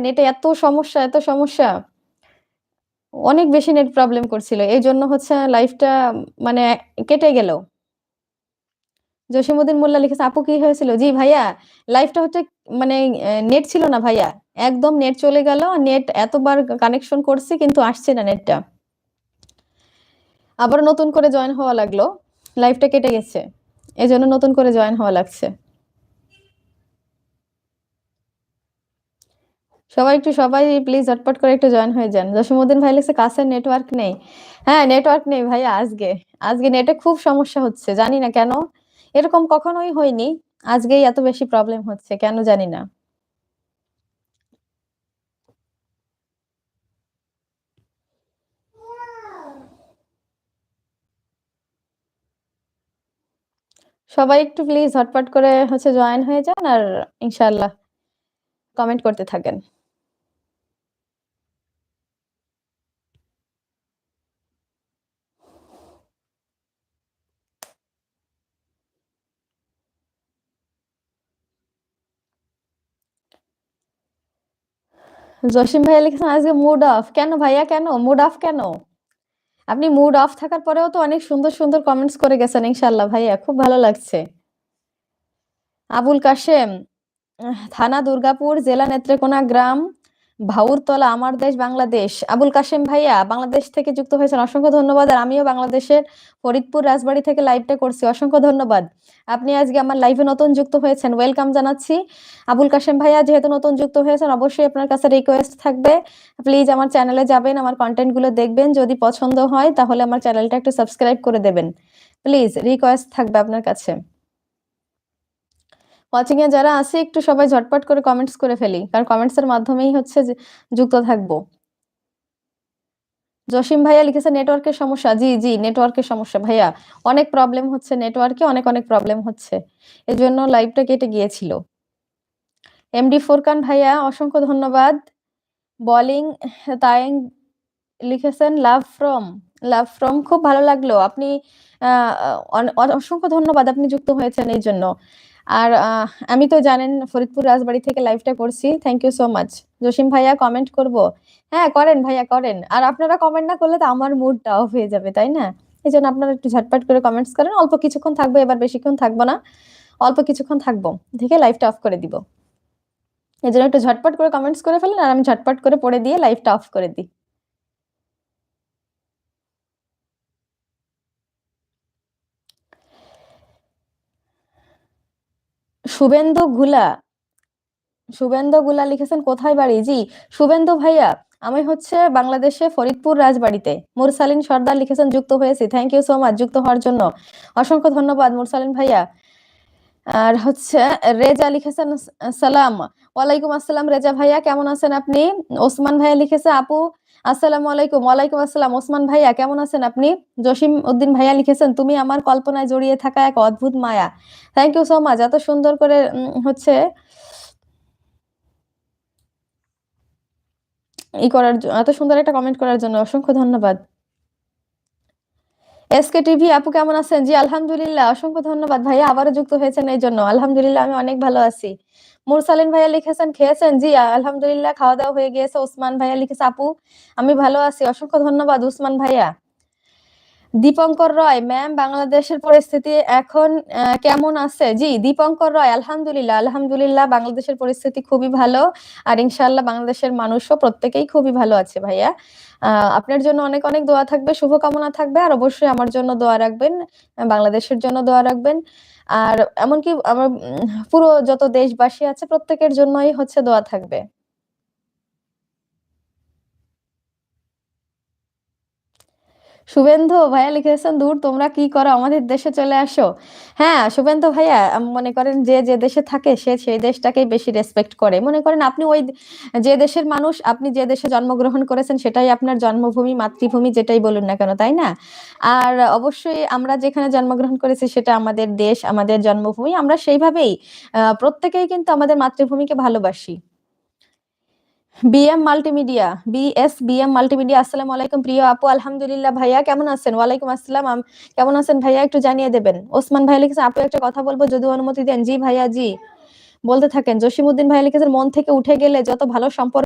নেটে এত সমস্যা, অনেক বেশি নেট প্রবলেম করছিল। এই জন্য হচ্ছে লাইফটা মানে কেটে গেল। জসিমউদ্দিন মোল্লা লিখেছে, আপু কি হয়েছিল? জি ভাইয়া, লাইফটা হচ্ছে মানে নেট ছিল না ভাইয়া, একদম নেট চলে গেল। নেট এতবার কানেকশন করছি কিন্তু আসছে না নেটটা। আবার নতুন করে জয়েন হওয়া লাগলো, লাইফটা কেটে গেছে, এই জন্য নতুন করে জয়েন হওয়া লাগছে। সবাই প্লিজ ঝটপট করে একটু জয়েন হয়ে যান। জসিমউদ্দিন ভাই লিখছে, কাছের নেটওয়ার্ক নেই। হ্যাঁ, নেটওয়ার্ক নেই ভাইয়া। আজকে আজকে নেটে খুব সমস্যা হচ্ছে, জানি না কেন। এরকম কখনোই হয়নি, আজকেই এত বেশি প্রবলেম হচ্ছে কেন জানি না। সবাই একটু প্লিজ ঝটপট করে হচ্ছে জয়েন হয়ে যান, আর ইনশাআল্লাহ কমেন্ট করতে থাকেন। জসিম ভাইয়া লিখেছেন, আজকে মুড অফ কেন ভাইয়া? কেন মুড অফ কেন? আপনি মুড অফ থাকার পরেও তো অনেক সুন্দর সুন্দর কমেন্টস করে গেছেন, ইনশাআল্লাহ ভাইয়া খুব ভালো লাগছে। আবুল কাশেম, থানা দুর্গাপুর, জেলা নেত্রকোনা, গ্রাম ভাউরতলা, আমার দেশ বাংলাদেশ। আবুল কাশেম ভাইয়া বাংলাদেশ থেকে যুক্ত হয়েছেন, অসংখ্য ধন্যবাদ। আর আমিও বাংলাদেশের ফরিদপুর রাজবাড়ী থেকে লাইভটা করছি, অসংখ্য ধন্যবাদ। আপনি আজকে আমার লাইভে নতুন যুক্ত হয়েছেন, ওয়েলকাম জানাচ্ছি। আবুল কাশেম ভাইয়া যেহেতু নতুন যুক্ত হয়েছেন, অবশ্যই আপনার কাছে রিকোয়েস্ট থাকবে, প্লিজ আমার চ্যানেলে যাবেন, আমার কন্টেন্ট গুলো দেখবেন, যদি পছন্দ হয় তাহলে আমার চ্যানেলটা একটু সাবস্ক্রাইব করে দেবেন, প্লিজ রিকোয়েস্ট থাকবে আপনার কাছে। ওয়াচিং এ যারা আছে একটু সবাই ঝটপট করে কমেন্টস করে ফেলি, কারণ কমেন্টস এর মাধ্যমেই হচ্ছে যে যুক্ত থাকবো। জসিম ভাইয়া লিখেছে, নেটওয়ার্কের সমস্যা। জি জি, নেটওয়ার্কের সমস্যা ভাইয়া, অনেক প্রবলেম হচ্ছে নেটওয়ার্কে, অনেক অনেক প্রবলেম হচ্ছে, এজন্য লাইভটা কেটে গিয়েছিল। এমডি ফোরকান ভাইয়া অসংখ্য ধন্যবাদ। বলিং তাইং লিখেছেন, লাভ ফ্রম খুব ভালো লাগলো। আপনি অসংখ্য ধন্যবাদ, আপনি যুক্ত হয়েছেন এই জন্য। আর আমি তো জানেন ফরিদপুর রাজবাড়ী থেকে লাইভটা করছি, thank you so much. Jasim ভাইয়া কমেন্ট করব? হ্যাঁ করেন ভাইয়া করেন, আর আপনারা কমেন্ট না করলে তো আমার মুডটা অফ হয়ে যাবে, তাই না? এই জন্য আপনারা একটু ঝটপট করে কমেন্টস করেন। অল্প কিছুক্ষণ থাকবো, এবার বেশিক্ষণ থাকবো না, অল্প কিছুক্ষণ থাকবো, দেখে লাইভটা অফ করে দিব। এই জন্য একটু ঝটপট করে কমেন্টস করে ফেলেন, আর আমি ঝটপট করে পড়ে দিয়ে লাইভটা অফ করে দিই। শুভেন্দু ঘুলা, শুভেন্দু গুলা লিখেছেন, কোথায় বাড়ি? জি, শুভেন্দু ভাইয়া আমি হচ্ছে বাংলাদেশে ফরিদপুর রাজবাড়িতে। মুরসালিন সর্দার লিখেছেন, যুক্ত হয়েছি, থ্যাংক ইউ সো মাচ যুক্ত হওয়ার জন্য, অসংখ্য ধন্যবাদ মুরসালিন ভাইয়া। আর হচ্ছে রেজা লিখেছেন, সালাম। ওয়ালাইকুম আসসালাম রেজা ভাইয়া, কেমন আছেন আপনি? ওসমান ভাইয়া লিখেছে, আপু আসসালামু আলাইকুম। ওয়ালাইকুম আসসালাম ওসমান ভাইয়া, কেমন আছেন আপনি? জসিম উদ্দিন ভাইয়া লিখেছেন, তুমি আমার কল্পনায় জড়িয়ে থাকা এক অদ্ভুত মায়া। থ্যাংক ইউ সো মাচ, এত সুন্দর করে হচ্ছে এত সুন্দর একটা কমেন্ট করার জন্য অসংখ্য ধন্যবাদ। এসকে টিভি আপু কেমন আছেন? জি আলহামদুলিল্লাহ, অসংখ্য ধন্যবাদ ভাইয়া, আবারও যুক্ত হয়েছেন এই জন্য। আলহামদুলিল্লাহ আমি অনেক ভালো আছি। মুরসালিন ভাইয়া লিখেছেন, খেয়েছেন? জি আলহামদুলিল্লাহ, খাওয়া দাওয়া হয়ে গিয়েছে। ওসমান ভাইয়া লিখেছে, আপু আমি ভালো আছি, অসংখ্য ধন্যবাদ উসমান ভাইয়া। দীপঙ্কর রয়, ম্যাম বাংলাদেশের পরিস্থিতি এখন কেমন আছে? জি দীপঙ্কর রয়, আলহামদুলিল্লাহ আলহামদুলিল্লাহ, বাংলাদেশের পরিস্থিতি খুবই ভালো, আর ইনশাআল্লাহ বাংলাদেশের মানুষও প্রত্যেকেই খুবই ভালো আছে ভাইয়া। আপনার জন্য অনেক অনেক দোয়া থাকবে, শুভকামনা থাকবে, আর অবশ্যই আমার জন্য দোয়া রাখবেন, বাংলাদেশের জন্য দোয়া রাখবেন। আর এমনকি আমার পুরো যত দেশবাসী আছে প্রত্যেকের জন্যই হচ্ছে দোয়া থাকবে। শুভেন্দু ভাইয়া লিখেছেন, দূর তোমরা কি করো, আমাদের দেশে চলে আসো। হ্যাঁ শুভেন্দু ভাইয়া, মনে করেন যে যে দেশে থাকে সে সেই দেশটাকেই বেশি রেসপেক্ট করে। মনে করেন আপনি ওই যে দেশের মানুষ, আপনি যে দেশে জন্মগ্রহণ করেছেন সেটাই আপনার জন্মভূমি, মাতৃভূমি, যেটাই বলুন না কেন, তাই না? আর অবশ্যই আমরা যেখানে জন্মগ্রহণ করেছি সেটা আমাদের দেশ, আমাদের জন্মভূমি, আমরা সেইভাবেই প্রত্যেকেই কিন্তু আমাদের মাতৃভূমিকে ভালোবাসি। বিএম মাল্টিমিডিয়া, আসসালামু আলাইকুম প্রিয় আপু। আলহামদুলিল্লাহ ভাইয়া, কেমন আছেন? ওয়ালাইকুম আসসালাম, কেমন আছেন ভাইয়া একটু জানিয়ে দেবেন। ওসমান ভাই লিখেছেন, আপু একটা কথা বলবো যদি অনুমতি দেন? জি ভাইয়া জি, বলতে থাকেন। জসিমউদ্দিন ভাই লিখেছেন, মন থেকে উঠে গেলে যত ভালো সম্পর্ক